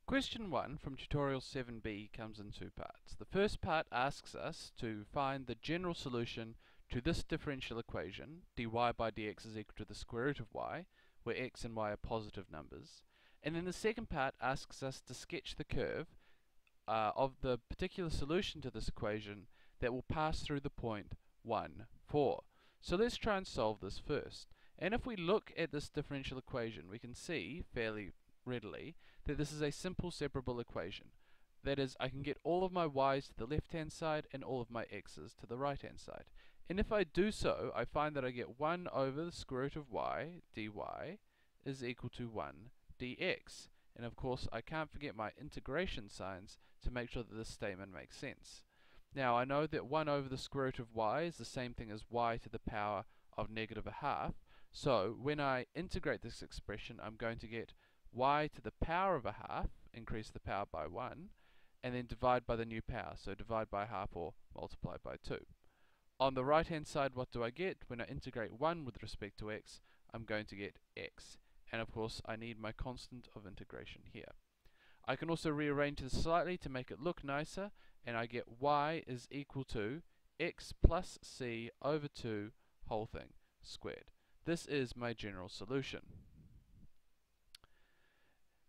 Question 1 from tutorial 7b comes in two parts. The first part asks us to find the general solution to this differential equation, dy by dx is equal to the square root of y, where x and y are positive numbers. And then the second part asks us to sketch the curve of the particular solution to this equation that will pass through the point 1, 4. So let's try and solve this first. And if we look at this differential equation, we can see fairly readily that this is a simple separable equation. That is, I can get all of my y's to the left hand side and all of my x's to the right hand side. And if I do so, I find that I get 1 over the square root of y dy is equal to 1 dx. And of course I can't forget my integration signs to make sure that this statement makes sense. Now I know that 1 over the square root of y is the same thing as y to the power of negative a half. So when I integrate this expression, I'm going to get y to the power of a half, increase the power by 1, and then divide by the new power, so divide by half or multiply by 2. On the right hand side, what do I get? When I integrate 1 with respect to x, I'm going to get x. And of course I need my constant of integration here. I can also rearrange this slightly to make it look nicer, and I get y is equal to x plus c over 2 whole thing squared. This is my general solution.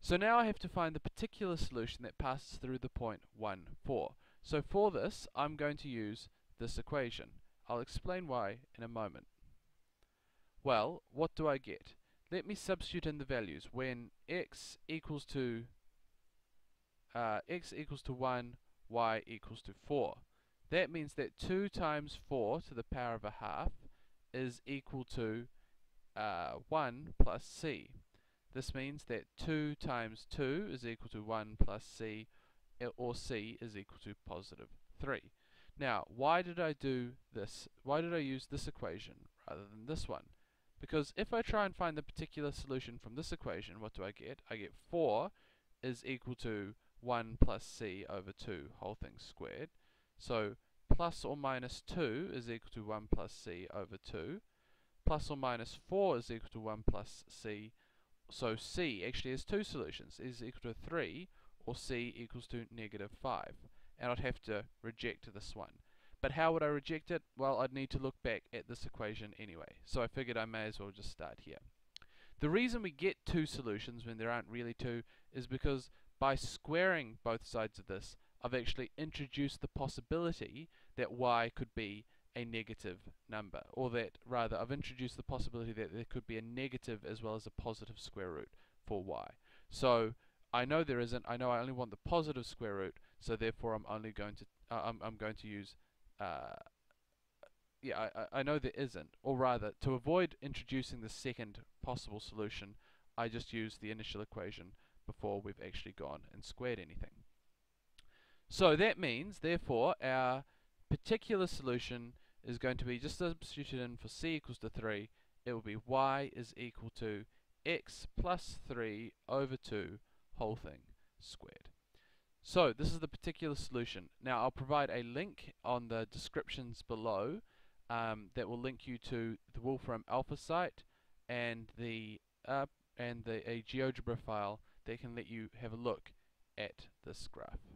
So now I have to find the particular solution that passes through the point 1, 4. So for this, I'm going to use this equation. I'll explain why in a moment. Well, what do I get? Let me substitute in the values. When x equals to 1, y equals to 4. That means that 2 times 4 to the power of a half is equal to 1 plus c. This means that 2 times 2 is equal to 1 plus c, or c is equal to positive 3. Now, why did I do this? Why did I use this equation rather than this one? Because if I try and find the particular solution from this equation, what do I get? I get 4 is equal to 1 plus c over 2 whole thing squared. So plus or minus 2 is equal to 1 plus c over 2. Plus or minus 4 is equal to 1 plus c. So c actually has two solutions. It is equal to 3, or c equals to negative 5. And I'd have to reject this one. But how would I reject it? Well, I'd need to look back at this equation anyway. So I figured I may as well just start here. The reason we get two solutions when there aren't really two is because by squaring both sides of this, I've actually introduced the possibility that y could be a negative number, or that rather I've introduced the possibility that there could be a negative as well as a positive square root for y. So I know there isn't. I know I only want the positive square root, so therefore I'm only going to I'm going to use I know there isn't, or rather to avoid introducing the second possible solution, I just use the initial equation before we've actually gone and squared anything. So that means therefore our particular solution is going to be just substituted in for c equals to 3. It will be y is equal to x plus 3 over 2 whole thing squared. So this is the particular solution. Now I'll provide a link on the descriptions below that will link you to the Wolfram Alpha site and a GeoGebra file that can let you have a look at this graph.